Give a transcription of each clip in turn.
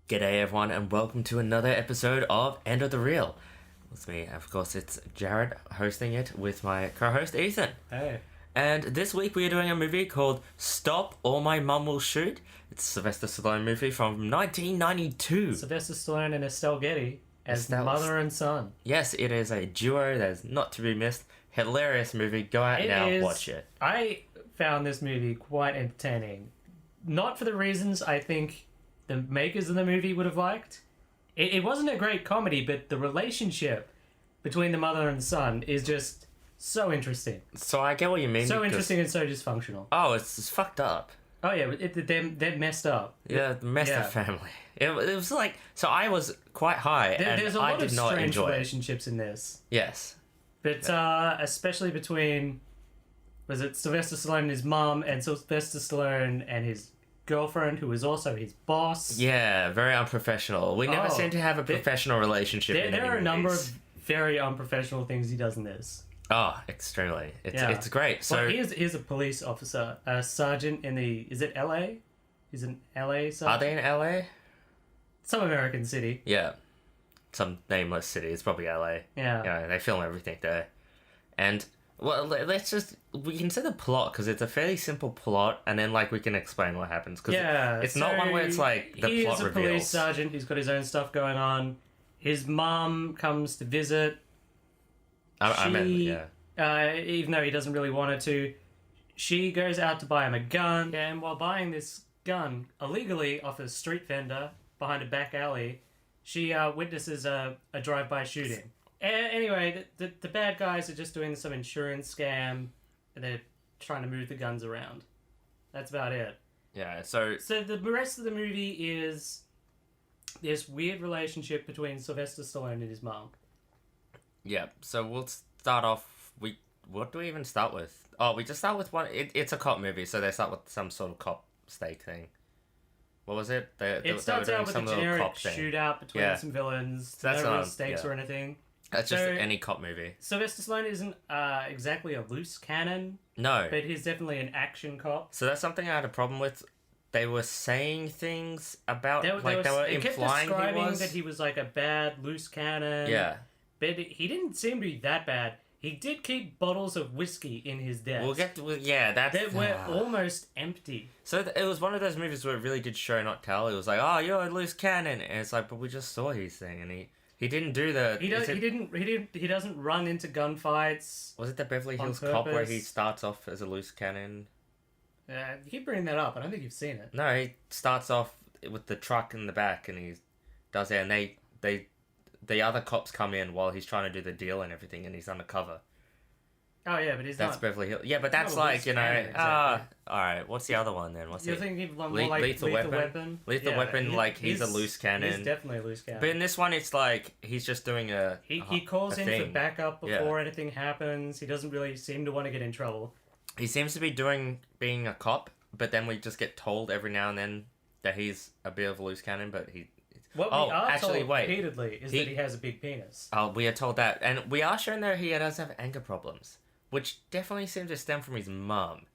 G'day everyone and welcome to another episode of End of the Reel. With me, of course, it's Jared hosting it with my co-host Ethan. Hey. And this week we are doing a movie called Stop or My Mum Will Shoot. It's a Sylvester Stallone movie from 1992. Sylvester Stallone and Estelle Getty as mother and son. Yes, it is a duo that's not to be missed. Hilarious movie. Go out now, watch it. I found this movie quite entertaining. Not for the reasons I think the makers of the movie would have liked. It wasn't a great comedy, but the relationship between the mother and the son is just so interesting. So I get what you mean. So interesting and so dysfunctional. Oh, it's fucked up. Oh yeah, they're messed up. Yeah, messed up family. It was like, so I was quite high There's a lot I did of not strange enjoy relationships in this. Yes. But especially between, was it Sylvester Stallone and his mum, and Sylvester Stallone and his girlfriend, who was also his boss. Yeah, very unprofessional. We never seem to have a professional relationship in There are a movies. number of very unprofessional things he does in this. Oh, extremely. It's great. So well, here's a police officer, a sergeant in the, is it LA? Is it LA sergeant? Are they in LA? Some American city. Yeah. Some nameless city. It's probably LA. Yeah. You know, they film everything there. And, well, we can say the plot, because it's a fairly simple plot, and then, like, we can explain what happens. Because it's not one where it's, like, the plot reveals. He's a police sergeant. He's got his own stuff going on. His mum comes to visit. Even though he doesn't really want her to, she goes out to buy him a gun. And while buying this gun illegally off a street vendor behind a back alley, she witnesses a drive-by shooting. Anyway, the bad guys are just doing some insurance scam, and they're trying to move the guns around. That's about it. Yeah, so the rest of the movie is this weird relationship between Sylvester Stallone and his mom. Yeah, so we'll start off. What do we even start with? Oh, we just start with one. It's a cop movie, so they start with some sort of cop stake thing. What was it? It starts out with a generic shootout between some villains. So no real stakes or anything. That's just any cop movie. Sylvester Stallone isn't exactly a loose cannon. No. But he's definitely an action cop. So that's something I had a problem with. They were saying things about, they were implying kept describing that he was like a bad loose cannon. Yeah. But he didn't seem to be that bad. He did keep bottles of whiskey in his desk. That were almost empty. So it was one of those movies where it really did show not tell. It was like, oh, you're a loose cannon, and it's like, but we just saw his thing, and he didn't do the. He doesn't run into gunfights. Was it the Beverly Hills Cop where he starts off as a loose cannon? You keep bringing that up. I don't think you've seen it. No, he starts off with the truck in the back, and he does it, and the other cops come in while he's trying to do the deal and everything, and he's undercover. Oh yeah, but that's Beverly Hills. Yeah, but that's like, you know, exactly. Alright, what's the other one then? You're thinking more like Lethal Weapon? Lethal Weapon, like he's a loose cannon. He's definitely a loose cannon. But in this one, it's like, he's just doing He calls in for backup before anything happens. He doesn't really seem to want to get in trouble. He seems to be being a cop, but then we just get told every now and then that he's a bit of a loose cannon, but he... What we are told repeatedly is that he has a big penis. Oh, we are told that. And we are shown that he does have anger problems, which definitely seem to stem from his mum.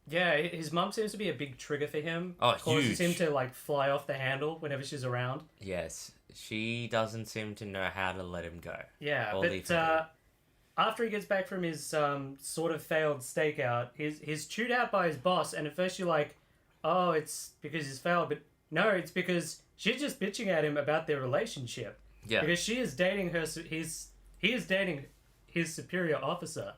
Yeah, his mum seems to be a big trigger for him. Oh, causes him to, like, fly off the handle whenever she's around. Yes, she doesn't seem to know how to let him go. Yeah, but after he gets back from his sort of failed stakeout, he's chewed out by his boss, and at first you're like, oh, it's because he's failed, but no, it's because she's just bitching at him about their relationship. Yeah. Because she is dating he is dating his superior officer.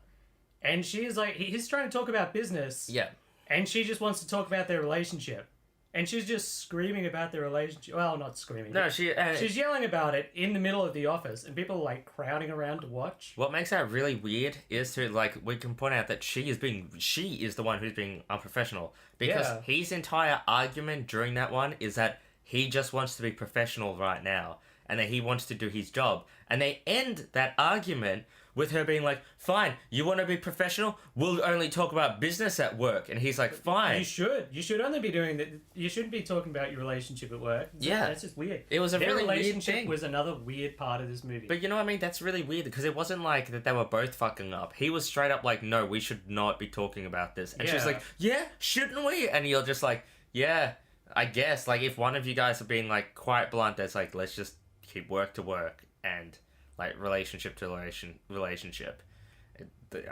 And she is like, he's trying to talk about business. Yeah. And she just wants to talk about their relationship. And she's just screaming about their relationship. Well, not screaming. No, she's yelling about it in the middle of the office. And people are like crowding around to watch. What makes that really weird is to, like, we can point out that she is the one who's being unprofessional. Because his entire argument during that one is that he just wants to be professional right now. And that he wants to do his job. And they end that argument with her being like, fine, you want to be professional? We'll only talk about business at work. And he's like, fine. You should. You should only be doing that. You shouldn't be talking about your relationship at work. That's just weird. It was a Their really weird relationship thing. was another weird part of this movie. But you know what I mean? That's really weird because it wasn't like that they were both fucking up. He was straight up like, no, we should not be talking about this. And she's like, yeah, shouldn't we? And you're just like, yeah, I guess, like, if one of you guys are being, like, quite blunt, that's like, let's just keep work to work and, like, relationship to relationship.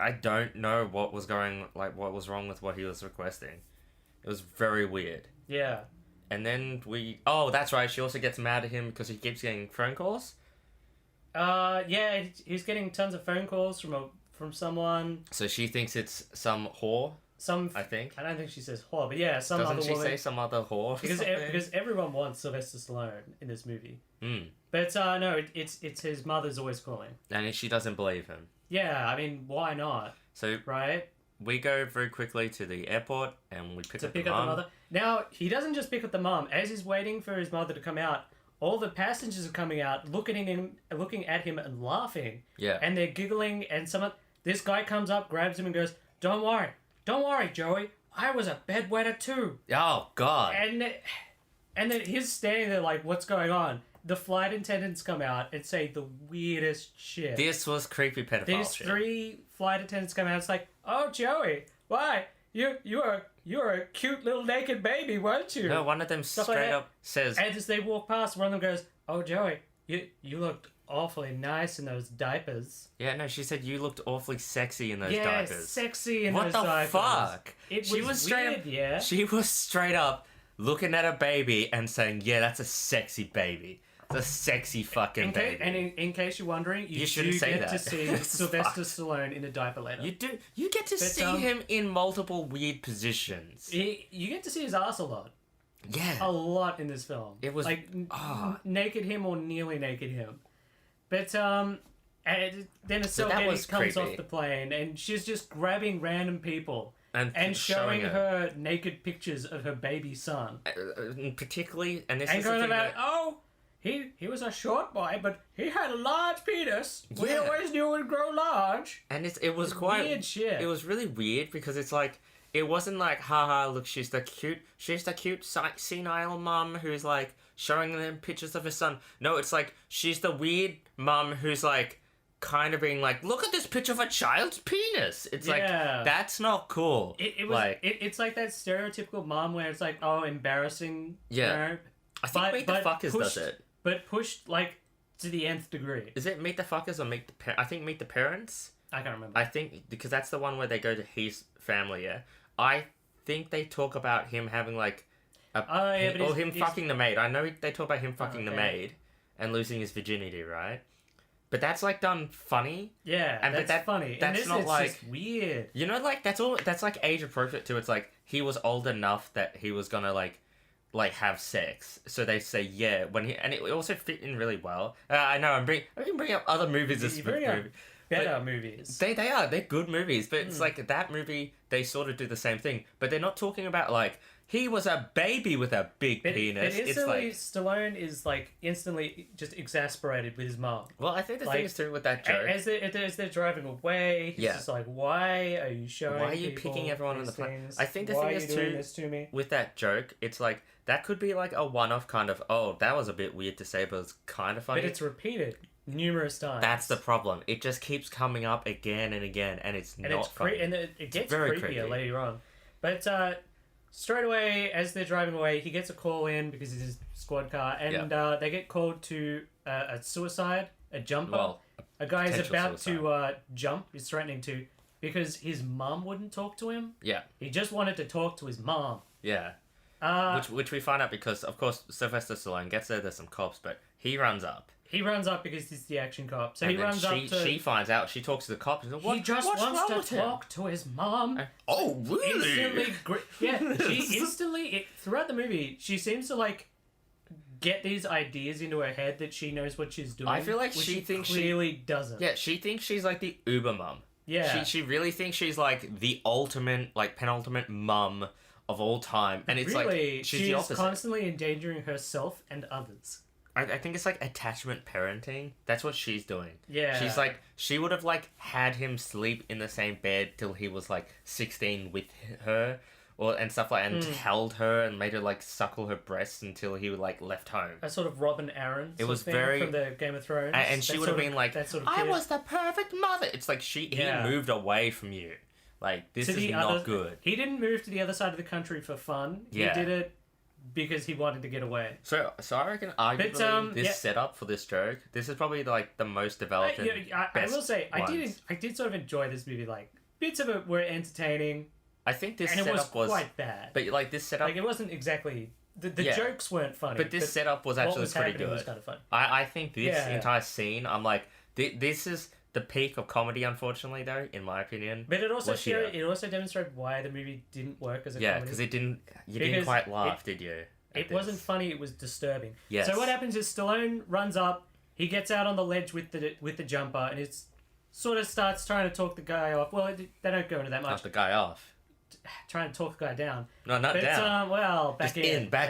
I don't know what was what was wrong with what he was requesting. It was very weird. Yeah. And then oh, that's right, she also gets mad at him because he keeps getting phone calls. Yeah, he's getting tons of phone calls from someone. So she thinks it's some whore. I think. I don't think she says whore, but yeah, some other woman. Doesn't she say some other whore? Because everyone wants Sylvester Stallone in this movie. Mm. But no, it's his mother's always calling. And she doesn't believe him. Yeah, I mean, why not? So right. We go very quickly to the airport and we pick up the mother. Now, he doesn't just pick up the mom. As he's waiting for his mother to come out, all the passengers are coming out, looking at him and laughing. Yeah. And they're giggling, and this guy comes up, grabs him and goes, Don't worry, Joey. I was a bedwetter too. Oh, God. And then he's standing there like, what's going on? The flight attendants come out and say the weirdest shit. This was creepy pedophile These shit. 3 flight attendants come out. It's like, oh, Joey, why? You were a cute little naked baby, weren't you? No, one of them straight up says... And as they walk past, one of them goes, oh, Joey, you looked awfully nice in those diapers. Yeah, no, she said you looked awfully sexy in those diapers. Yeah, sexy in those diapers. What the fuck? She was straight weird, yeah. She was straight up looking at a baby and saying, yeah, that's a sexy baby. It's a sexy fucking baby. And in case you're wondering, you shouldn't say get that. to see Sylvester Stallone in a diaper later. You do. You get to see him in multiple weird positions. You get to see his ass a lot. Yeah. A lot in this film. It was... like, naked him or nearly naked him. But, and then Estelle Getty comes off the plane, and she's just grabbing random people and showing her naked pictures of her baby son. Particularly, and this and is going the thing about, he was a short boy, but he had a large penis. Yeah. We always knew it would grow large. And it was quite... weird shit. It was really weird because it's like... It wasn't like, haha, look, she's the cute senile mum who's like showing them pictures of her son. No, it's like, she's the weird mum who's like kind of being like, look at this picture of a child's penis. It's like, that's not cool. It was like, it's like that stereotypical mum where it's like, oh, embarrassing. Yeah. You know? I think Meet the Fuckers does it. But pushed like to the nth degree. Is it Meet the Fuckers or I think Meet the Parents? I can't remember. I think, because that's the one where they go to his family, yeah? I think they talk about him having like him fucking the maid. I know they talk about him fucking the maid and losing his virginity, right? But that's like done funny. Yeah, and that's funny. That's and not like just weird. You know, like that's like age appropriate too. It's like he was old enough that he was gonna like have sex. So they say and it also fit in really well. I know I can bring up other movies this movie. Better movies. They're good movies, but it's like that movie, they sort of do the same thing, but they're not talking about like he was a baby with a big penis. But instantly, Stallone is like instantly just exasperated with his mom. Well, I think the thing is too with that joke. As they're driving away, he's just like, "Why are you showing? Why are you picking everyone on the plane?" I think the thing is too this to me? With that joke, it's like that could be like a one-off kind of. Oh, that was a bit weird to say, but it's kind of funny. But it's repeated numerous times. That's the problem. It just keeps coming up again and again, and it's not funny. And it gets creepier later on. But straight away, as they're driving away, he gets a call in because it's his squad car, and they get called to a suicide, a jumper. Well, a guy is about to jump, is threatening to, because his mum wouldn't talk to him. Yeah. He just wanted to talk to his mom. Yeah. Which we find out because, of course, Sylvester Stallone gets there, there's some cops, but he runs up. He runs up because he's the action cop. So he runs up to... She finds out. She talks to the cops. And he just wants to talk to his mom. Oh, really? She instantly... throughout the movie, she seems to, like, get these ideas into her head that she knows what she's doing. I feel like she thinks clearly doesn't. Yeah, she thinks she's, like, the uber mum. Yeah. She really thinks she's, like, the ultimate, like, penultimate mum of all time. And it's really, like... She's the opposite. Constantly endangering herself and others. I think it's like attachment parenting. That's what she's doing. Yeah. She's like, she would have like had him sleep in the same bed till he was like 16 with her, and stuff like, and held her and made her like suckle her breasts until he like left home. A sort of Robin Aaron. It was thing very from the Game of Thrones. And she would have been like, that sort of I was the perfect mother. It's like he moved away from you. Like this is not good. He didn't move to the other side of the country for fun. Yeah. He did it because he wanted to get away. So I reckon arguably this setup for this joke, this is probably like the most developed. I will say ones. I did sort of enjoy this movie. Like bits of it were entertaining. I think this and it setup was quite bad. But like this setup, like it wasn't exactly the jokes weren't funny. But this setup was actually pretty good. Was kind of fun. I think this entire scene, I'm like, this is the peak of comedy, unfortunately, though, in my opinion. But it also demonstrated why the movie didn't work as a comedy. Because you didn't quite laugh, did you? It wasn't funny. It was disturbing. Yes. So what happens is Stallone runs up. He gets out on the ledge with the jumper, and it sort of starts trying to talk the guy off. Well, they don't go into that much. Not the guy off. Trying to talk the guy down. No, not down. Back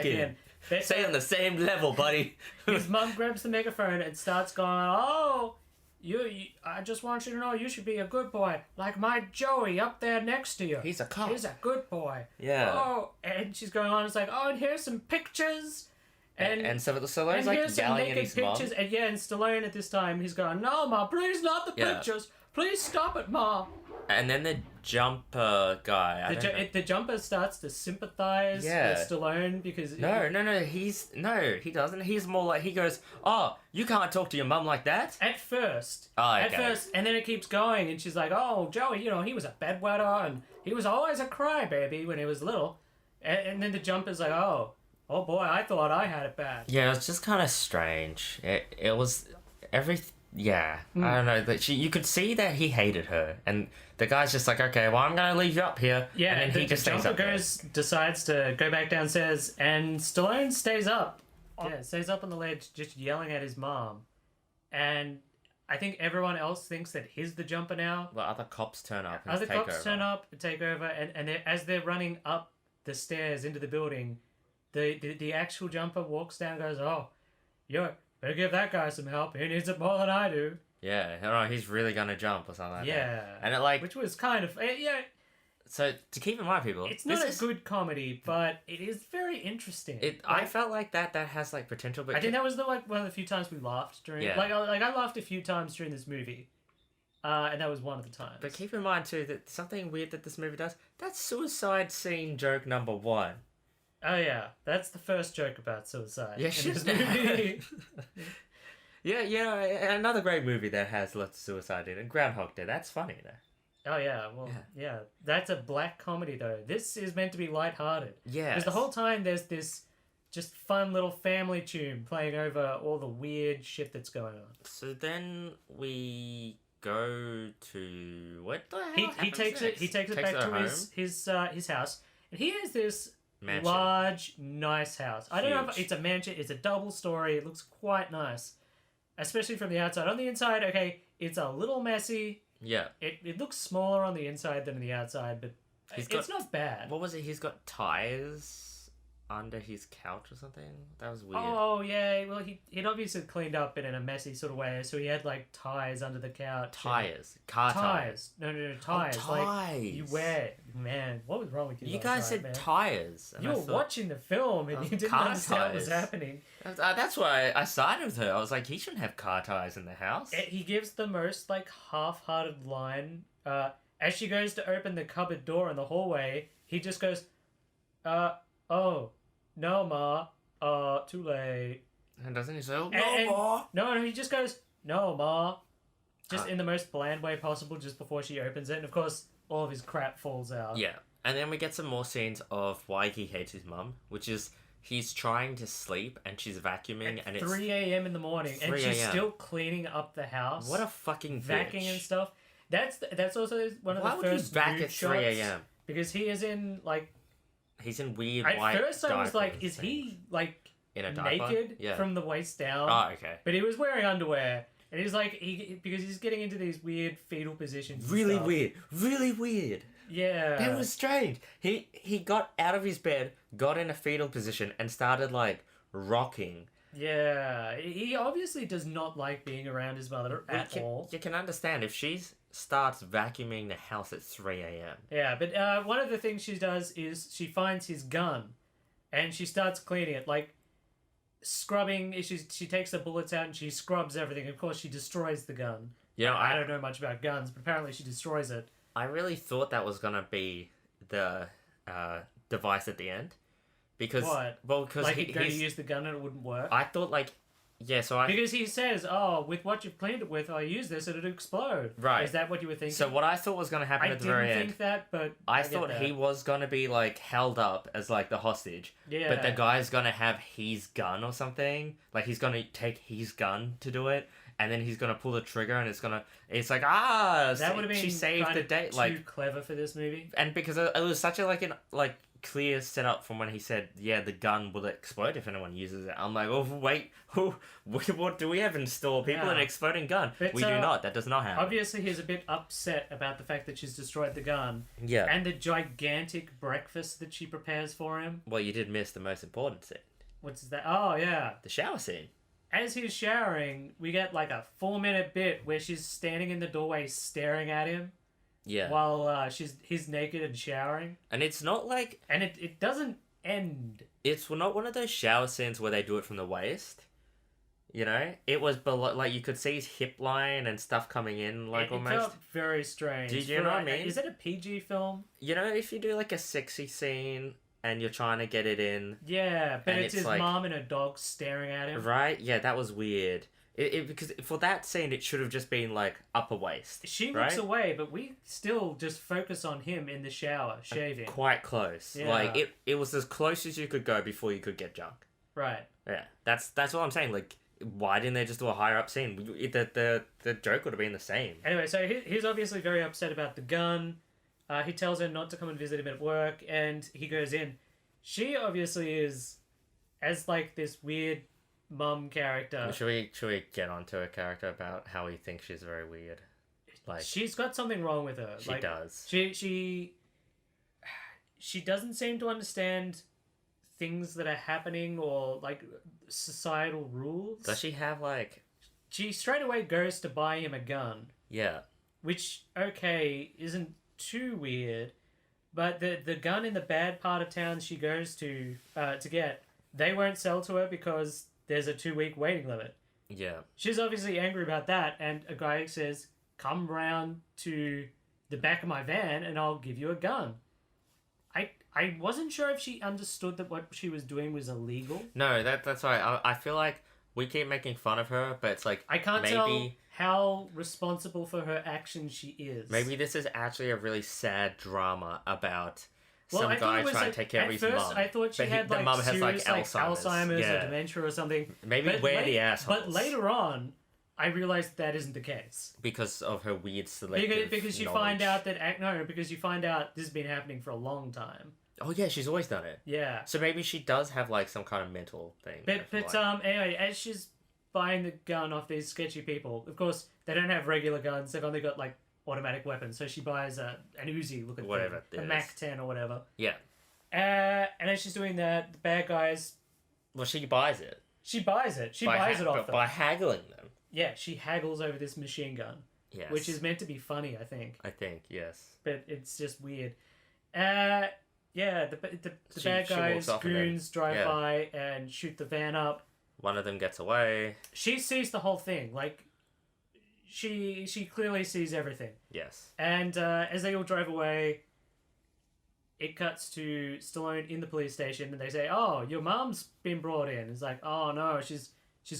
in. Stay on the same level, buddy. His mum grabs the megaphone and starts going, "Oh, I just want you to know you should be a good boy, like my Joey up there next to you. He's a cop. He's a good boy." Yeah. Oh, and she's going on. It's like, "Oh, and here's some pictures." And so Stallone's like yelling at his mom. And and Stallone at this time, he's going, "No, Ma, please not the pictures. Please stop it, Ma." And then the jumper guy. The jumper starts to sympathize with Stallone because he doesn't. He's more like he goes, "Oh, you can't talk to your mum like that." At first, and then it keeps going, and she's like, "Oh, Joey, he was a bedwetter, and he was always a crybaby when he was little." And then the jumper's like, "Oh boy, I thought I had it bad." Yeah, it was just kind of strange. It was I don't know. That you could see that he hated her, and the guy's just like, "Okay, well, I'm gonna leave you up here." Yeah, and then he just stays up. Decides to go back downstairs, and Stallone stays up. Stays up on the ledge, just yelling at his mom, and I think everyone else thinks that he's the jumper now. Well, other cops turn up. And take over, and as they're running up the stairs into the building, the actual jumper walks down, and goes, "Oh, better give that guy some help. He needs it more than I do." Yeah, I don't know, he's really gonna jump or something like that. Yeah. And which was kind of, So, to keep in mind, people... It's not a good comedy, but it is very interesting. I felt like that has, like, potential, but... I think that was, one of the few times we laughed during... Yeah. I laughed a few times during this movie. And that was one of the times. But keep in mind, too, that something weird that this movie does, that's suicide scene joke number 1. Oh, yeah. That's the first joke about suicide in this movie. Yeah, another great movie that has lots of suicide in it. Groundhog Day. That's funny, though. Oh, yeah. Well, yeah. That's a black comedy, though. This is meant to be lighthearted. Yeah. Because the whole time there's this just fun little family tune playing over all the weird shit that's going on. So then we go to... What the hell He takes it back to his house. And he has this... mansion. Large, nice house. I don't know if it's a mansion. It's a double story. It looks quite nice, especially from the outside. On the inside, okay, it's a little messy. Yeah. It looks smaller on the inside than on the outside, but it's not bad. What was it? He's got tires under his couch or something? That was weird. Oh, yeah. Well, he'd obviously cleaned up it in a messy sort of way, so he had, like, tires under the couch. Tires? Car tires? No, tires. Oh, ties. Like, you wear... Man, what was wrong with you? You guys said tires. You were watching the film and you didn't understand what was happening. That's why I sided with her. I was like, he shouldn't have car tires in the house. He gives the most, like, half-hearted line. As she goes to open the cupboard door in the hallway, he just goes, "Oh, no, Ma. Too late." And doesn't he say, "Oh, no, Ma"? No, he just goes, "No, Ma." Just in the most bland way possible, just before she opens it. And, of course, all of his crap falls out. Yeah. And then we get some more scenes of why he hates his mum, which is he's trying to sleep and she's vacuuming and it's 3 a.m. in the morning and she's still cleaning up the house. What a fucking vacuuming bitch. And stuff. That's also one of the first Why would you vac at 3 a.m.? Because he is in, like... He's in weird white diapers. At first I was like, is he, like, in a diaper? Naked from the waist down? Oh, okay. But he was wearing underwear. And he's like, because he's getting into these weird fetal positions. Really weird. Yeah. That was strange. He got out of his bed, got in a fetal position, and started, like, rocking. Yeah. He obviously does not like being around his mother at all. You can understand if she starts vacuuming the house at 3 a.m. Yeah, but one of the things she does is she finds his gun, and she starts cleaning it, like, scrubbing. She takes the bullets out and she scrubs everything. Of course, she destroys the gun. You know, I don't know much about guns, but apparently she destroys it. I really thought that was gonna be the device at the end, Because What? because Like he'd go to use the gun and it wouldn't work? I thought like Because he says, "Oh, with what you've cleaned it with, I use this and it'll explode." Right. Is that what you were thinking? So what I thought was going to happen I at the very didn't end. think that, but I thought he was going to be like held up as like the hostage. Yeah. But the guy's going to have his gun or something. Like he's going to take his gun to do it, and then he's going to pull the trigger, and it's like that would have been she saved the day. Too clever for this movie. And because it was such a like clear setup from when he said, yeah, the gun will explode if anyone uses it. I'm like, oh wait, what do we have in store? People an exploding gun. But, we do not. That does not happen. Obviously, he's a bit upset about the fact that she's destroyed the gun. Yeah. And the gigantic breakfast that she prepares for him. Well, you did miss the most important scene. What's that? Oh, yeah. The shower scene. As he's showering, we get like a 4-minute bit where she's standing in the doorway staring at him. Yeah. While he's naked and showering. And it's not like... And it doesn't end. It's not one of those shower scenes where they do it from the waist. You know? It was below... Like, you could see his hip line and stuff coming in, like, almost. It felt very strange. Did you know what I mean? Is it a PG film? You know, if you do, like, a sexy scene and you're trying to get it in... Yeah, but it's his like, mom and her dog staring at him. Right? Yeah, that was weird. Because for that scene, it should have just been like upper waist. She looks away, but we still just focus on him in the shower, shaving. Quite close. Yeah. Like it was as close as you could go before you could get junk. Right. Yeah, that's what I'm saying. Like, why didn't they just do a higher up scene? The joke would have been the same. Anyway, so he's obviously very upset about the gun. He tells her not to come and visit him at work, and he goes in. She obviously is as like this weird mum character. Should we get onto a character about how he thinks she's very weird? Like, she's got something wrong with her. She does. She doesn't seem to understand things that are happening or like societal rules. Does she have like? She straight away goes to buy him a gun. Yeah. Which isn't too weird, but the gun in the bad part of town she goes to get, they won't sell to her because there's a 2-week waiting limit. Yeah. She's obviously angry about that, and a guy says, "Come round to the back of my van and I'll give you a gun." I wasn't sure if she understood that what she was doing was illegal. No, that's right. I feel like we keep making fun of her, but it's like... I can't tell how responsible for her actions she is. Maybe this is actually a really sad drama about... some guy trying to take care of his mum. I thought she had like mum has like serious Alzheimer's or dementia or something. Maybe we're the assholes. But later on, I realized that isn't the case. Because of her weird selective because you find out that... because you find out this has been happening for a long time. Oh yeah, she's always done it. Yeah. So maybe she does have like some kind of mental thing. But anyway, as she's buying the gun off these sketchy people, of course, they don't have regular guns. They've only got like automatic weapons. So she buys an Uzi looking whatever thing, a Mac-10 or whatever. Yeah. And as she's doing that, the bad guys... Well, she buys it. She buys it. She buys it off them. By haggling them. Yeah, she haggles over this machine gun. Yes. Which is meant to be funny, I think. Yes. But it's just weird. Yeah, the bad guys, goons, drive by and shoot the van up. One of them gets away. She sees the whole thing. Like, she clearly sees everything. Yes. And as they all drive away, it cuts to Stallone in the police station, and they say, "Oh, your mom's been brought in." It's like, "Oh no, she's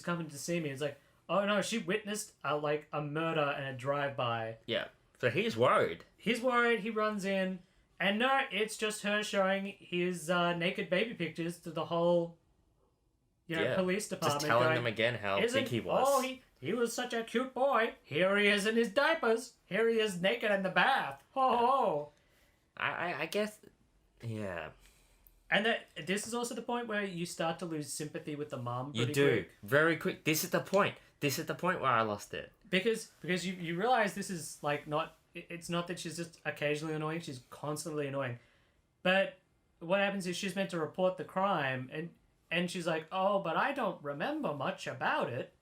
coming to see me." It's like, "Oh no, she witnessed a murder and a drive-by." Yeah. So he's worried. He's worried. He runs in. And no, it's just her showing his naked baby pictures to the whole, police department. Just telling them again how big he was. Oh, he was such a cute boy. Here he is in his diapers. Here he is naked in the bath. Ho ho. I guess, yeah. And this is also the point where you start to lose sympathy with the mum. You do. Quick. Very quick. This is the point. This is the point where I lost it. Because you realize this is like not... It's not that she's just occasionally annoying, she's constantly annoying. But what happens is she's meant to report the crime, and she's like, "Oh, but I don't remember much about it."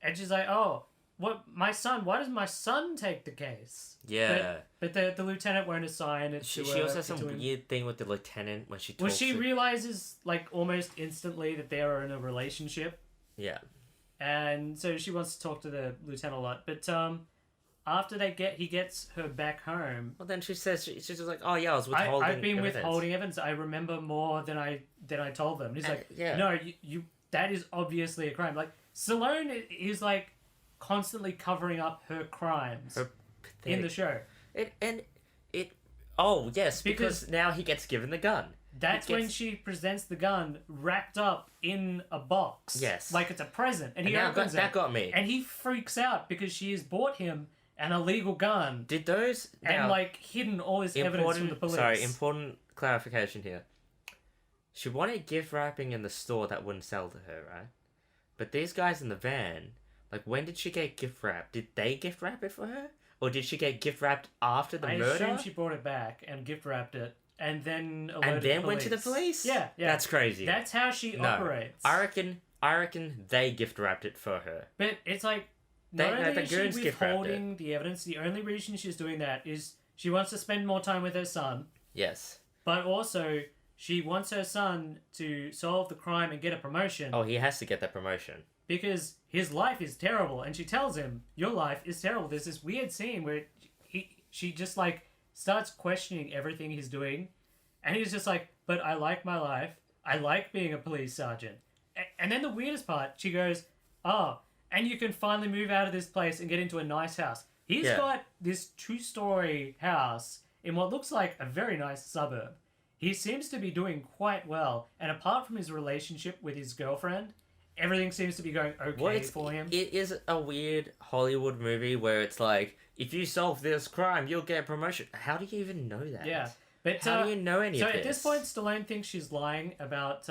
And she's like, "Oh, why does my son take the case?" Yeah. But the lieutenant won't assign it to her. She also has some weird thing with the lieutenant when she talks. Well, she realizes, like, almost instantly that they are in a relationship. Yeah. And so she wants to talk to the lieutenant a lot. But, after he gets her back home. Well, then she says she's just like, oh yeah, I was withholding. I've been evidence. withholding evidence. I remember more than I told them. And he's like, yeah. no, you that is obviously a crime. Like Stallone is like constantly covering up her crimes in the show. Oh yes, because now he gets given the gun. That's when she presents the gun wrapped up in a box. Yes, like it's a present, and he opens it. That got me, and he freaks out because she has bought him an illegal gun. Did those and like hidden all this evidence from the police? Sorry, important clarification here. She wanted gift wrapping in the store that wouldn't sell to her, right? But these guys in the van, like, when did she get gift wrapped? Did they gift wrap it for her? Or did she get gift wrapped after the murder? I assume she brought it back and gift wrapped it, and then went to the police. Yeah. That's crazy. That's how she operates. I reckon they gift wrapped it for her. But it's like not only is she withholding the evidence, the only reason she's doing that is she wants to spend more time with her son. Yes. But also she wants her son to solve the crime and get a promotion. Oh, he has to get that promotion. Because his life is terrible, and she tells him, your life is terrible. There's this weird scene where she just like starts questioning everything he's doing, and he's just like, but I like my life. I like being a police sergeant. And then the weirdest part, she goes, oh, and you can finally move out of this place and get into a nice house. He's got this 2-story house in what looks like a very nice suburb. He seems to be doing quite well, and apart from his relationship with his girlfriend, everything seems to be going okay for him. It is a weird Hollywood movie where it's like, if you solve this crime, you'll get a promotion. How do you even know that? Yeah. But, how do you know any of this? So at this point, Stallone thinks she's lying about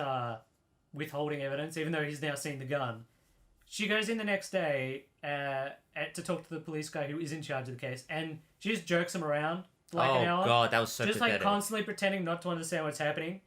withholding evidence, even though he's now seen the gun. She goes in the next day to talk to the police guy who is in charge of the case, and she just jerks him around for like an hour. Oh god, that was so just pathetic. Like constantly pretending not to understand what's happening.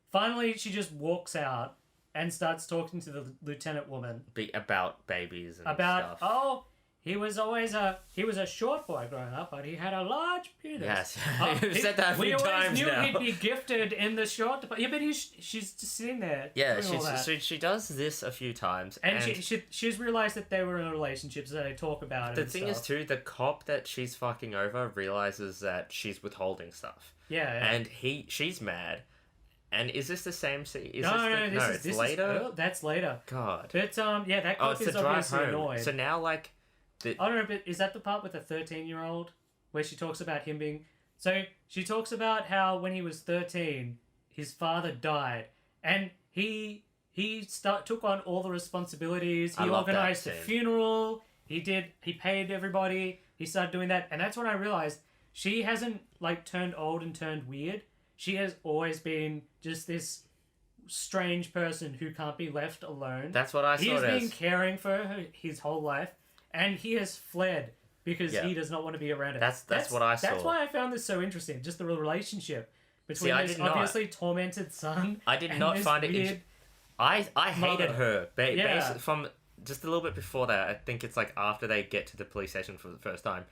Finally, she just walks out and starts talking to the lieutenant woman about babies and stuff. Oh, he was a short boy growing up, but he had a large penis. Yes, you've said that a few times now. We always knew he'd be gifted in the short. Yeah, but she's just sitting there. Yeah, she does this a few times, and she's realized that they were in a relationship, so they talk about it. The thing is too, the cop that she's fucking over realizes that she's withholding stuff. Yeah. And she's mad. And is this the same scene? No, this is later. That's later. God. But that cop is obviously annoyed. So now, like, I don't know, but is that the part with the 13-year-old where she talks about him being? So she talks about how when he was 13, his father died, and he took on all the responsibilities. He organized the funeral. He paid everybody. He started doing that, and that's when I realized she hasn't like turned old and turned weird. She has always been just this strange person who can't be left alone. That's what I saw. He's been caring for her his whole life, and he has fled because he does not want to be around her. That's what I saw. That's why I found this so interesting. Just the relationship between this obviously tormented son. I did not find it. I hated her. From just a little bit before that, I think it's like after they get to the police station for the first time,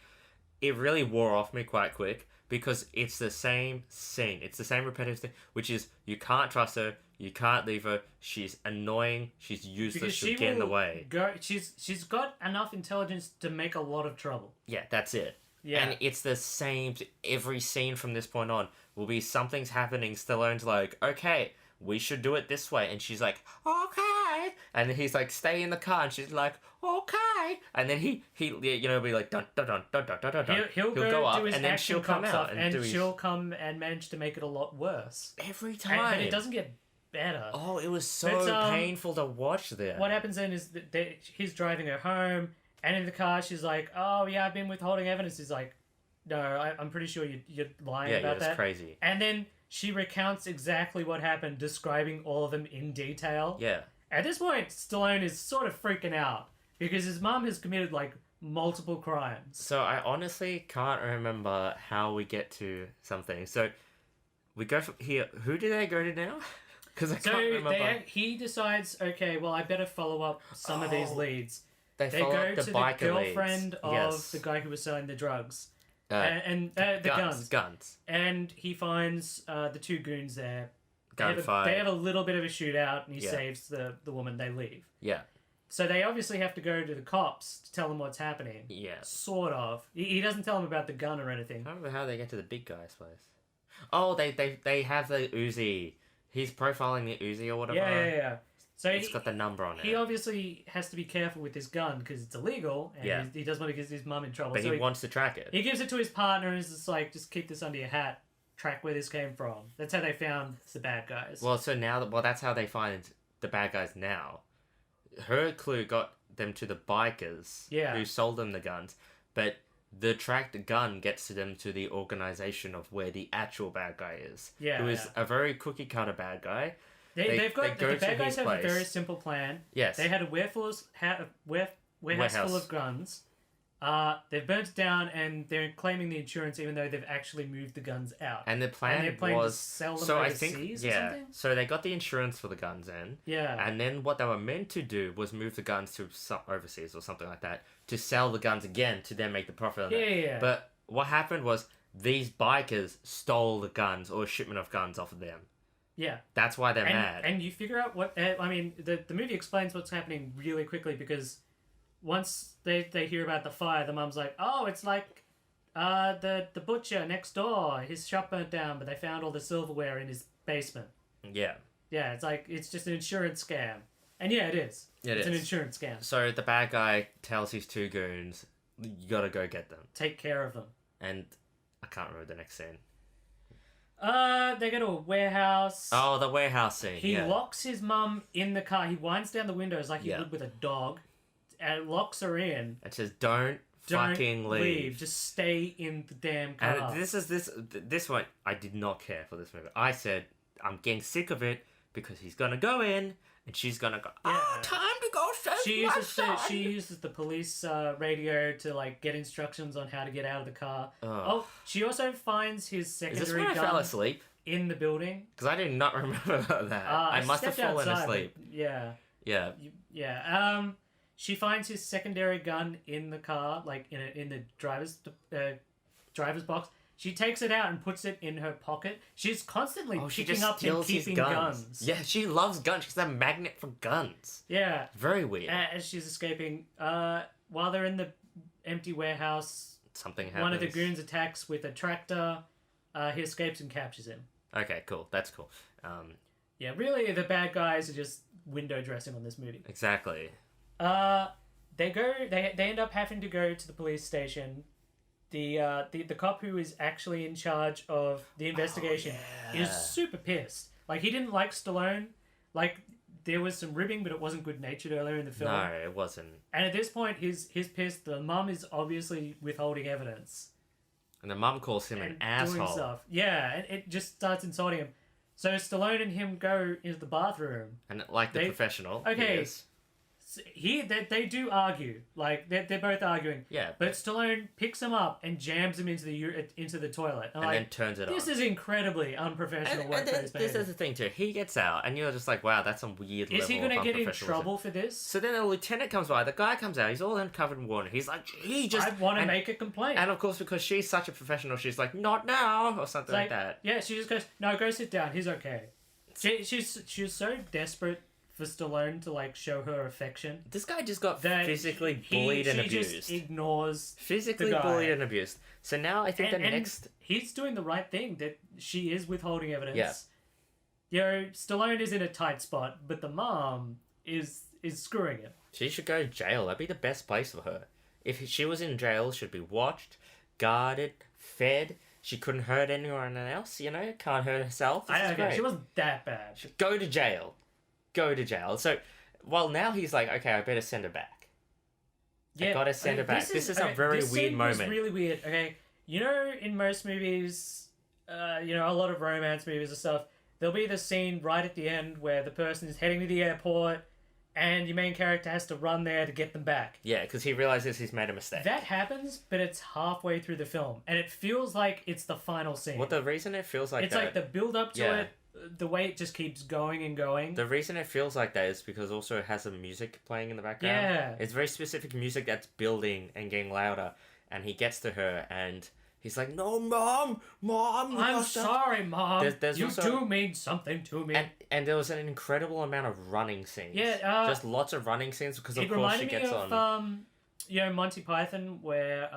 it really wore off me quite quick. Because it's the same scene. It's the same repetitive thing, which is you can't trust her, you can't leave her, she's annoying, she's useless, she'll get in the way. She's got enough intelligence to make a lot of trouble. Yeah, that's it. Yeah. And it's the same, every scene from this point on will be something's happening, Stallone's like, okay, we should do it this way. And she's like, okay. And then he's like, stay in the car. And she's like, okay. And then he be like, dun, dun, dun, dun, dun, dun, dun. He'll go up, and then she'll come out. And she'll come and manage to make it a lot worse. Every time. But it doesn't get better. Oh, it was so painful to watch that. What happens then is that he's driving her home. And in the car, she's like, oh, yeah, I've been withholding evidence. He's like, no, I'm pretty sure you're lying about that. Yeah, it's crazy. And then she recounts exactly what happened, describing all of them in detail. Yeah. At this point, Stallone is sort of freaking out because his mum has committed, like, multiple crimes. So I honestly can't remember how we get to something. So we go from here. Who do they go to now? Because I can't remember. He decides, okay, well, I better follow up some of these leads. They go to the girlfriend of the guy who was selling the drugs. The guns. And he finds the two goons there. They have a little bit of a shootout, and he saves the woman. They leave. Yeah. So they obviously have to go to the cops to tell them what's happening. Yeah. Sort of. He doesn't tell them about the gun or anything. I don't remember how they get to the big guy's place. Oh, they have the Uzi. He's profiling the Uzi or whatever. Yeah. So it's got the number on it. He obviously has to be careful with this gun because it's illegal, and he doesn't want to get his mum in trouble. But so he wants to track it. He gives it to his partner and is just like, just keep this under your hat, track where this came from. That's how they found the bad guys. Well, so now, that's how they find the bad guys now. Her clue got them to the bikers who sold them the guns, but the tracked gun gets to them to the organization of where the actual bad guy is. Who is a very cookie cutter bad guy. The bad guys have a very simple plan. Yes. They had a warehouse full of guns. They've burnt it down and they're claiming the insurance even though they've actually moved the guns out. And the plan was to sell them overseas or something? So they got the insurance for the guns in. Yeah. And then what they were meant to do was move the guns to overseas or something like that to sell the guns again to then make the profit on it. Yeah. But what happened was these bikers stole the guns or a shipment of guns off of them. Yeah. That's why they're mad. And you figure out what... I mean, the movie explains what's happening really quickly because once they hear about the fire, the mum's like, oh, it's like the butcher next door. His shop burnt down, but they found all the silverware in his basement. Yeah. Yeah, it's like, it's just an insurance scam. And yeah, it is. It's an insurance scam. So the bad guy tells his two goons, you gotta go get them. Take care of them. And I can't remember the next scene. They go to a warehouse. Oh, the warehouse scene. He locks his mum in the car. He winds down the windows like he would with a dog. And locks her in. And says, don't fucking leave. Just stay in the damn car. And this one, I did not care for this movie. I said, I'm getting sick of it because he's gonna go in and she's gonna go, time to go save my son. She uses the police radio to like get instructions on how to get out of the car. She also finds his secondary gun. Is this when I fell asleep? In the building. Because I did not remember that. I must have fallen asleep. Yeah. Yeah. She finds his secondary gun in the car, like in the driver's box. She takes it out and puts it in her pocket. She's constantly picking up and keeping guns. Yeah, she loves guns. She's a magnet for guns. Yeah. Very weird. As she's escaping, while they're in the empty warehouse, something happens. One of the goons attacks with a tractor. He escapes and captures him. Okay, cool. That's cool. Yeah, really, the bad guys are just window dressing on this movie. Exactly. They end up having to go to the police station. The cop who is actually in charge of the investigation is super pissed. Like, he didn't like Stallone. Like, there was some ribbing, but it wasn't good-natured earlier in the film. No, it wasn't. And at this point, he's pissed. The mum is obviously withholding evidence. And the mum calls him an asshole. Stuff. Yeah, and it just starts insulting him. So Stallone and him go into the bathroom. And like the professional. Okay. Yes. Here, they do argue. Like, they're both arguing. Yeah. But Stallone picks him up and jams him into the toilet. And then turns it on. This is incredibly unprofessional workplace behavior. This is the thing, too. He gets out, and you're just like, wow, that's some weird level of unprofessionalism. Is he going to get in trouble for this? So then a lieutenant comes by. The guy comes out. He's all uncovered in water. He's like, I want to make a complaint. And, of course, because she's such a professional, she's like, not now, or something like that. Yeah, she just goes, no, go sit down. He's okay. She's so desperate for Stallone to like show her affection. This guy just got physically bullied and abused. She just ignores physically bullied and abused. So now I think next he's doing the right thing. That she is withholding evidence. Yeah. You know, Stallone is in a tight spot, but the mom is screwing him. She should go to jail. That'd be the best place for her. If she was in jail, she'd be watched, guarded, fed. She couldn't hurt anyone else. You know, can't hurt herself. She wasn't that bad. She'd go to jail. Go to jail. So, well, now he's like, okay, I better send her back. I gotta send her back. This is a very weird moment. This is really weird. Okay, you know, in most movies, a lot of romance movies and stuff, there'll be the scene right at the end where the person is heading to the airport and your main character has to run there to get them back. Yeah, because he realizes he's made a mistake. That happens, but it's halfway through the film, and it feels like it's the final scene. Well, the reason it feels like it's like the build-up to it, the way it just keeps going and going. The reason it feels like that is because also it has some music playing in the background. Yeah. It's very specific music that's building and getting louder, and he gets to her, and He's like, no, Mom! Mom! I'm sorry, Mom. There's you also, do mean something to me. And there was an incredible amount of running scenes. Yeah, just lots of running scenes because, of course, she gets on... It reminded me of, Monty Python, where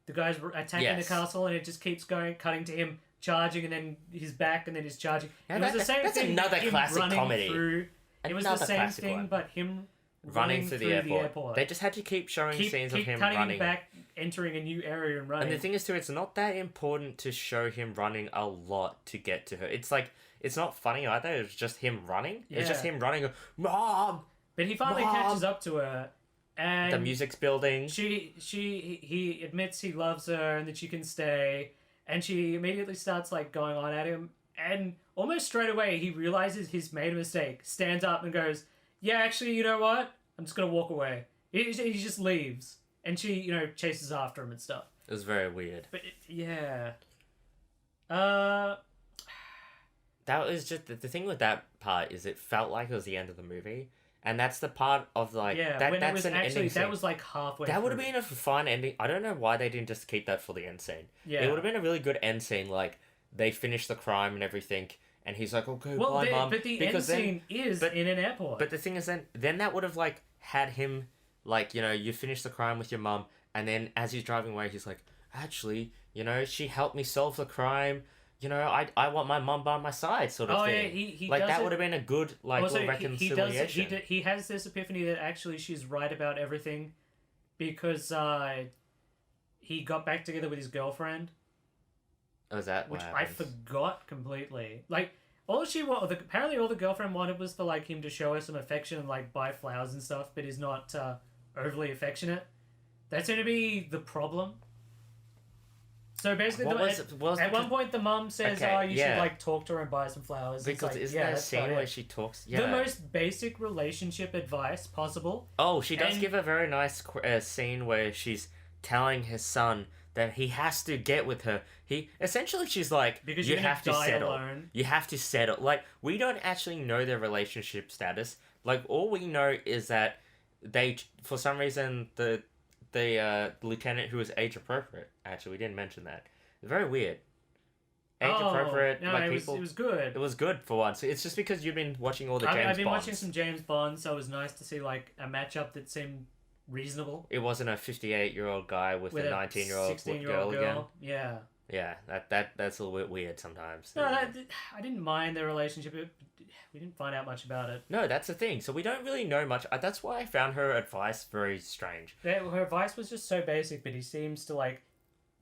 the guys were attacking the castle and it just keeps cutting to him charging and then he's back and then he's charging. Yeah, it was the same that's thing. Another classic comedy. It was the same thing, one. But him running through the airport. They just had to keep showing scenes of him running. Cutting back, entering a new area and running. And the thing is, too, it's not that important to show him running a lot to get to her. It's like, it's not funny either. It's just him running. Yeah. It's just him running, Mom! But he finally catches up to her. And the music's building. He admits he loves her and that she can stay. And she immediately starts, like, going on at him. And almost straight away, he realizes he's made a mistake. Stands up and goes, yeah, actually, you know what? I'm just going to walk away. He just leaves. And she, chases after him and stuff. It was very weird. But, yeah. That was just... The thing with that part is it felt like it was the end of the movie. And that's the part of, like... Yeah, that's an ending scene. That was, like, halfway That would have been a fun ending. I don't know why they didn't just keep that for the end scene. Yeah. It would have been a really good end scene, like, they finish the crime and everything... And he's like, okay, bye, Mum. But the end scene is in an airport. But the thing is, then that would have, like, had him, like, you finish the crime with your mum, and then as he's driving away, he's like, actually, she helped me solve the crime. I want my mum by my side, sort of thing. Yeah, he like, does that it. would have been a good, like, also, reconciliation. He has this epiphany that actually she's right about everything because he got back together with his girlfriend. Oh, is that which I forgot completely. Like, apparently all the girlfriend wanted was for, like, him to show her some affection and, like, buy flowers and stuff, but he's not overly affectionate. That's going to be the problem. So basically, at one point the mum says, you should, like, talk to her and buy some flowers. Because isn't there a scene where she talks... Yeah. The most basic relationship advice possible. Oh, she does give a very nice scene where she's telling his son... that he has to get with her. Essentially, she's like, because you have to settle. Alone. You have to settle. Like, we don't actually know their relationship status. Like, all we know is that they, for some reason, the lieutenant who was age appropriate. Actually, we didn't mention that. Very weird. Age appropriate. No, like it was good. It was good for once. It's just because you've been watching all the James Bonds. I've been watching some James Bonds, so it was nice to see, like, a matchup that seemed reasonable. It wasn't a 58-year-old guy with a 19-year-old 16-year-old girl again. Yeah. Yeah, that's a little bit weird sometimes. No, I didn't mind their relationship. We didn't find out much about it. No, that's the thing. So we don't really know much. That's why I found her advice very strange. Her advice was just so basic, but he seems to, like,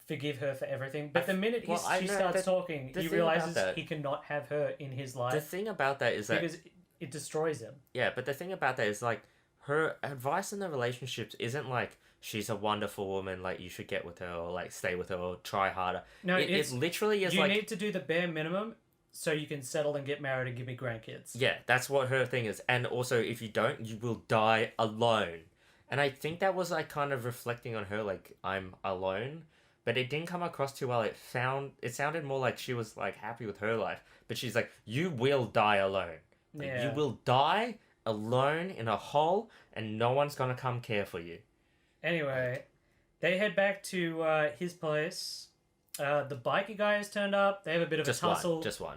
forgive her for everything. But the minute she starts talking, he realizes he cannot have her in his life. The thing about that is that... because it destroys him. Yeah, but the thing about that is, like, her advice in the relationships isn't like she's a wonderful woman, like you should get with her or like stay with her or try harder. No, it literally is you like... You need to do the bare minimum so you can settle and get married and give me grandkids. Yeah, that's what her thing is. And also, if you don't, you will die alone. And I think that was like kind of reflecting on her, like, I'm alone. But it didn't come across too well. It sounded more like she was like happy with her life. But she's like, you will die alone. Like, yeah. You will die alone in a hole and no one's gonna come care for you. Anyway, they head back to his place. The biker guy has turned up. They have a bit of a tussle. Just one.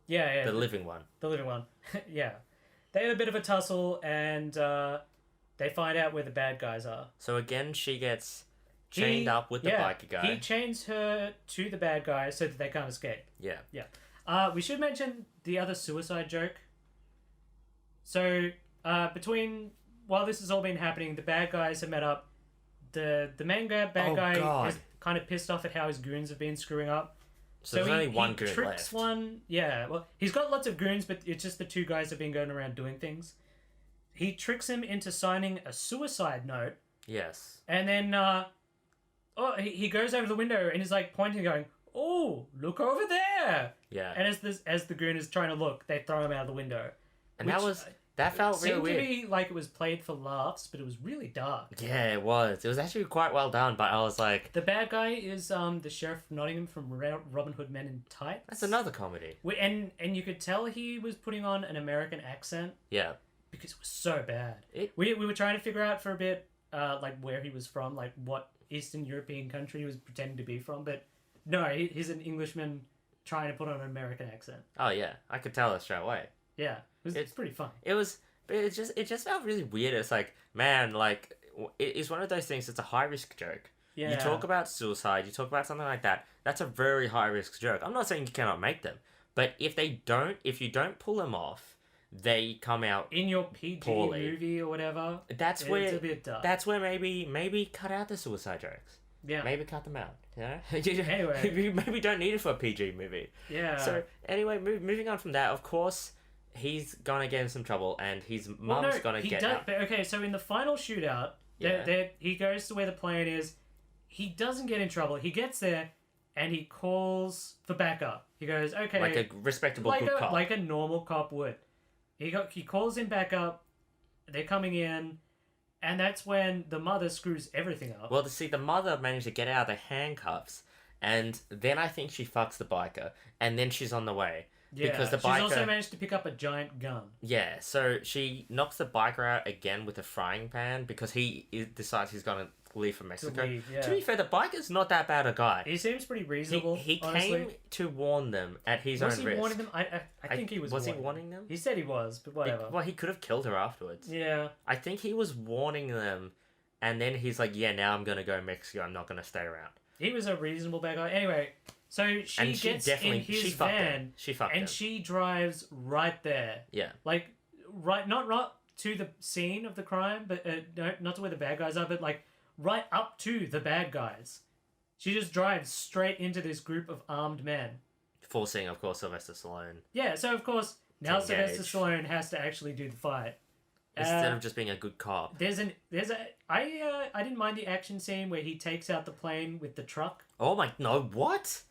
Yeah. The living one. The living one. Yeah. They have a bit of a tussle and they find out where the bad guys are. So again, she gets chained up with the biker guy. He chains her to the bad guy so that they can't escape. Yeah. Yeah. We should mention the other suicide joke. So, while this has all been happening, the bad guys have met up. The main bad guy is kind of pissed off at how his goons have been screwing up. So there's only one goon tricks left. One, yeah. Well, he's got lots of goons, but it's just the two guys that have been going around doing things. He tricks him into signing a suicide note. Yes. And then, he goes over the window and he's like pointing, going, "Oh, look over there!" Yeah. And as the goon is trying to look, they throw him out the window. And that felt really weird. It seemed to be like it was played for laughs, but it was really dark. Yeah, it was. It was actually quite well done, but I was like... The bad guy is the Sheriff of Nottingham from Robin Hood Men in Tights. That's another comedy. And you could tell he was putting on an American accent. Yeah. Because it was so bad. We were trying to figure out for a bit, like, where he was from, like, what Eastern European country he was pretending to be from, but no, he's an Englishman trying to put on an American accent. Oh yeah, I could tell that straight away. Yeah, it's pretty funny. But it just felt really weird. It's like, man, like it's one of those things. It's a high risk joke. Yeah. You talk about suicide. You talk about something like that. That's a very high risk joke. I'm not saying you cannot make them, but if you don't pull them off, they come out in your PG poorly. Movie or whatever. That's it's where a bit dark. That's where maybe cut out the suicide jokes. Yeah. Maybe cut them out. You know? Anyway. you maybe don't need it for a PG movie. Yeah. So anyway, moving on from that, of course, he's gonna get in some trouble, and his mum's gonna get out. But okay, so in the final shootout, he goes to where the plane is. He doesn't get in trouble. He gets there, and he calls for backup. He goes, okay, like a respectable good cop, like a normal cop would. He calls in backup. They're coming in. And that's when the mother screws everything up. Well, the mother managed to get out of the handcuffs, and then I think she fucks the biker, and then she's on the way. Yeah, because she's also managed to pick up a giant gun. Yeah, so she knocks the biker out again with a frying pan because he decides he's going to leave for Mexico. To be fair, the biker's not that bad a guy. He seems pretty reasonable. He came to warn them at his own risk. Was he warning them? I think he was. Was he warning them? He said he was, but whatever. Well, he could have killed her afterwards. Yeah. I think he was warning them, and then he's like, "Yeah, now I'm gonna go to Mexico. I'm not gonna stay around." He was a reasonable bad guy. Anyway, so she gets in his van, and she drives right there. Yeah. Like, not to the scene of the crime, but no, not to where the bad guys are, but like right up to the bad guys. She just drives straight into this group of armed men. Forcing, of course, Sylvester Stallone. Yeah, so of course, now Sylvester Stallone has to actually do the fight. Instead of just being a good cop. I didn't mind the action scene where he takes out the plane with the truck. Oh my, no, what?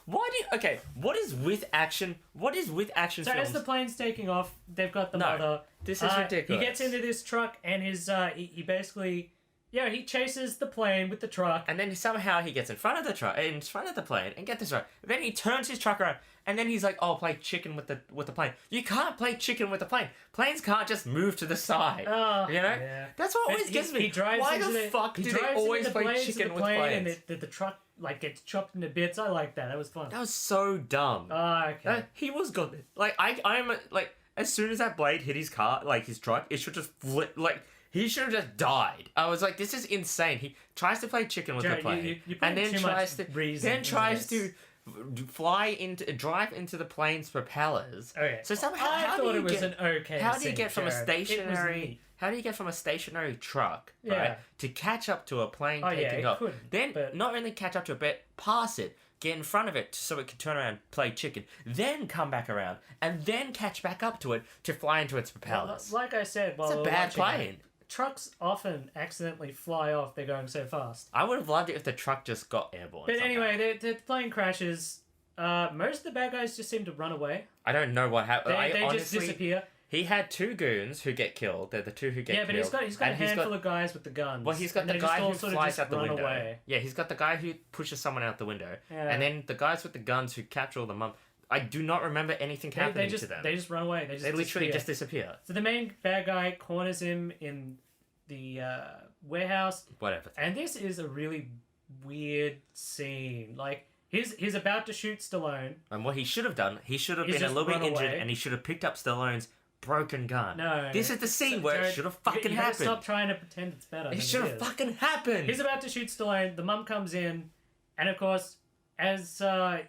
What is with action? What is with action films? So as the plane's taking off, they've got the mother. This is ridiculous. He gets into this truck and he basically... Yeah, he chases the plane with the truck. And then somehow he gets in front of the plane, and get this right. Then he turns his truck around, and then he's like, "Oh, play chicken with the plane." You can't play chicken with the plane. Planes can't just move to the side. You know? Yeah. That's what always gets me. Why the fuck do they always play chicken with planes? And the truck like gets chopped into bits. I like that. That was fun. That was so dumb. Oh, okay. He was good. Like I'm like, as soon as that blade hit his car, like his truck, it should just flip like. He should have just died. I was like, this is insane. He tries to play chicken with the plane, and then tries to drive into the plane's propellers. Okay. So somehow, How do you get from a stationary truck, right, to catch up to a plane taking off? Then not only catch up to it, but pass it. Get in front of it so it can turn around and play chicken. Then come back around and then catch back up to it to fly into its propellers. Like I said, it's a bad plane. Trucks often accidentally fly off. They're going so fast. I would have loved it if the truck just got airborne. But anyway, the plane crashes. Most of the bad guys just seem to run away. I don't know what happened. They honestly, just disappear. He had two goons who get killed. They're the two who get killed. Yeah, but he's got a handful of guys with the guns. Well, he's got the guy who flies out the window. Away. Yeah, he's got the guy who pushes someone out the window. Yeah. And then the guys with the guns who capture all the mum. I do not remember anything happening to them. They just run away. They literally just disappear. So the main bad guy corners him in the warehouse. Whatever. And this is a really weird scene. Like, he's about to shoot Stallone. And what he should have done, he should have been a little bit injured, and he should have picked up Stallone's broken gun. No. This is the scene where it should have fucking happened. Stop trying to pretend it's better. It should have fucking happened. He's about to shoot Stallone. The mum comes in, and of course, as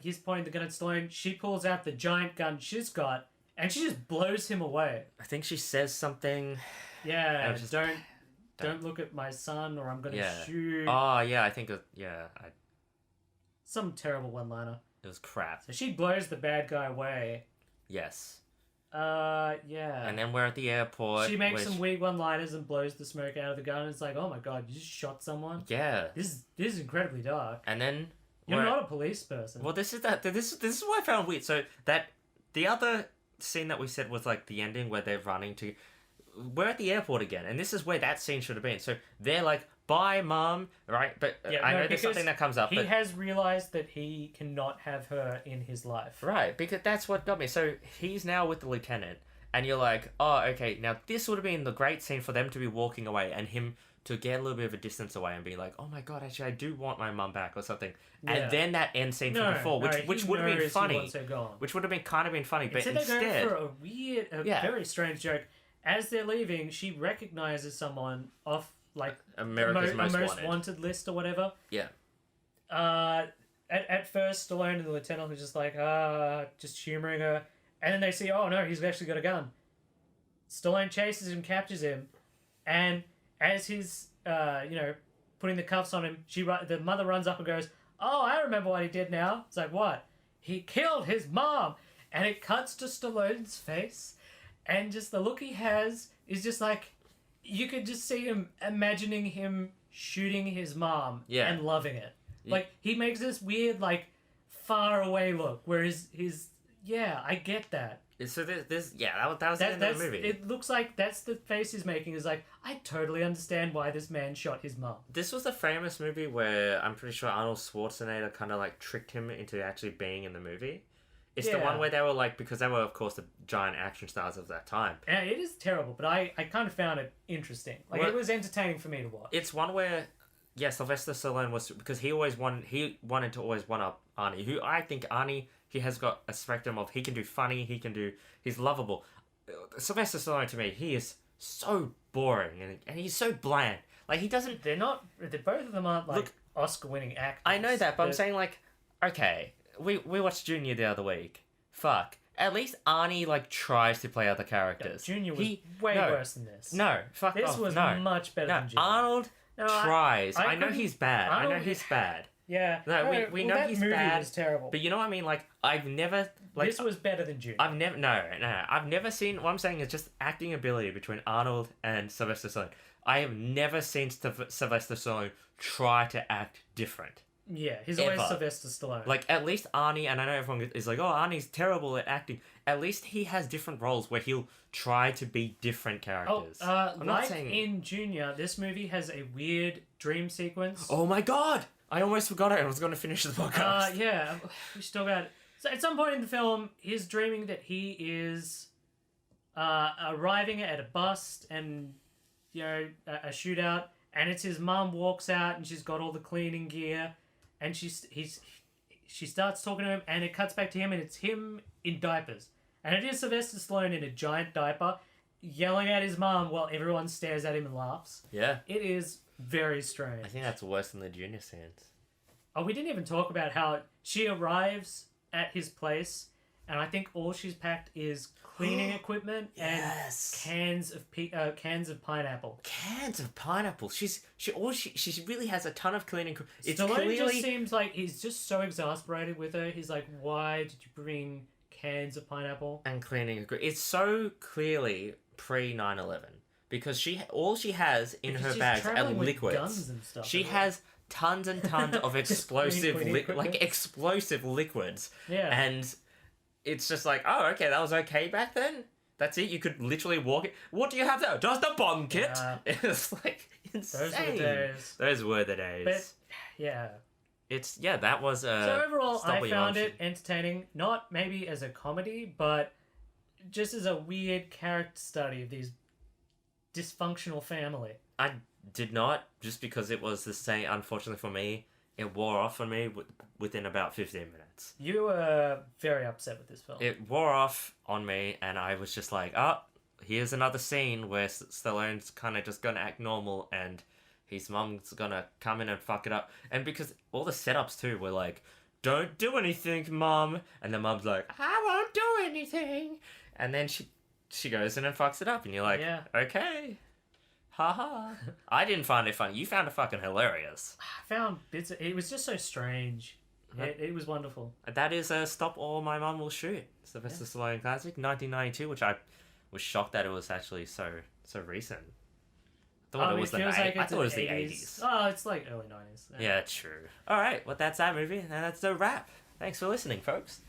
he's pointing the gun at Stallone, she pulls out the giant gun she's got, and she just blows him away. I think she says something. Yeah, don't look at my son, or I'm gonna shoot. Oh yeah, I think some terrible one-liner. It was crap. So she blows the bad guy away. Yes. Yeah. And then we're at the airport. She makes some weird one-liners and blows the smoke out of the gun. It's like, oh my god, you just shot someone. Yeah. This is incredibly dark. And then you're not a police person. Well, this is what I found weird. So the other scene that we said was like the ending where they're running to. We're at the airport again, and this is where that scene should have been. So they're like, "Bye, Mum," right? But I know there's something that comes up. He has realized that he cannot have her in his life. Right, because that's what got me. So he's now with the lieutenant, And you're like, oh, okay, now this would have been the great scene for them to be walking away and him to get a little bit of a distance away and be like, oh my god, actually, I do want my mum back or something. Yeah. And then that end scene from before, which would have been funny. Which would have been kind of been funny, but instead... they go for a weird, very strange joke. As they're leaving, she recognizes someone off, like, America's Most Wanted list or whatever. Yeah. At first, Stallone and the lieutenant are just like, just humoring her. And then they see, oh no, he's actually got a gun. Stallone chases him, captures him, and as he's, putting the cuffs on him, the mother runs up and goes, oh, I remember what he did now. It's like, what? He killed his mom! And it cuts to Stallone's face, and just the look he has is just like, you could just see him imagining him shooting his mom and loving it. Yeah. Like, he makes this weird, like, far away look, where his I get that. So that was the end of the movie. It looks like that's the face he's making, is like, I totally understand why this man shot his mom. This was the famous movie where I'm pretty sure Arnold Schwarzenegger kind of like tricked him into actually being in the movie. It's the one where they were like, because they were of course the giant action stars of that time. Yeah, it is terrible, but I kind of found it interesting. Like, it was entertaining for me to watch. It's one where, Sylvester Stallone was, because he wanted to always one up Arnie, who I think Arnie, he has got a spectrum of, he can do funny, he's lovable. Sylvester Stallone, to me, he is so boring, and he's so bland. Like, he doesn't... both of them aren't, like, Oscar-winning actors. I know that, but I'm saying, like, okay, we watched Junior the other week. Fuck. At least Arnie, like, tries to play other characters. No, Junior was way worse than this. No, fuck this off. This was much better than Junior. Arnold tries. I know he's bad. I know he's bad. Yeah. No, we know he's bad. That movie was terrible. But you know what I mean? Like, I've never... Like, this was better than Junior. I've never seen... What I'm saying is just acting ability between Arnold and Sylvester Stallone. I have never seen Sylvester Stallone try to act different. Yeah, he's always Sylvester Stallone. Like, at least Arnie, and I know everyone is like, oh, Arnie's terrible at acting. At least he has different roles where he'll try to be different characters. I'm not saying... in Junior, this movie has a weird dream sequence. Oh my god! I almost forgot it. I was going to finish the podcast. Yeah, we should talk about it. So at some point in the film, he's dreaming that he is arriving at a bust and, a shootout, and it's his mum walks out and she's got all the cleaning gear, and she starts talking to him, and it cuts back to him, and it's him in diapers. And it is Sylvester Stallone in a giant diaper yelling at his mum while everyone stares at him and laughs. Yeah. It is very strange. I think that's worse than the Junior scenes. Oh, we didn't even talk about how she arrives at his place, and I think all she's packed is cleaning equipment and cans of pineapple. Cans of pineapple. She really has a ton of cleaning. Stallone just seems like he's just so exasperated with her. He's like, why did you bring cans of pineapple and cleaning? It's so clearly pre 9/11 because all she has in her bags are liquids. Guns and stuff, she has tons and tons of explosive explosive liquids. Yeah. And it's just like, oh, okay, that was okay back then? That's it? You could literally walk it. What do you have there? Just a bomb kit? Yeah. It's like insane. Those were the days. Those were the days. But, yeah. That was so overall, I found it entertaining. Not maybe as a comedy, but just as a weird character study of these dysfunctional family. I did not, just because it was the same, unfortunately for me, it wore off on me within about 15 minutes. You were very upset with this film. It wore off on me, and I was just like, here's another scene where Stallone's kind of just going to act normal, and his mum's going to come in and fuck it up. And because all the setups, too, were like, don't do anything, Mum. And the mum's like, I won't do anything. And then she goes in and fucks it up, and you're like, okay. Haha. I didn't find it funny. You found it fucking hilarious. I found bits it was just so strange. It was wonderful. That is Stop or My Mum Will Shoot. Sylvester Stallone classic, 1992, which I was shocked that it was actually so recent. I thought it was the 80s. Oh, it's like early 90s. Yeah, true. Alright, well that's that movie, and that's the wrap. Thanks for listening, folks.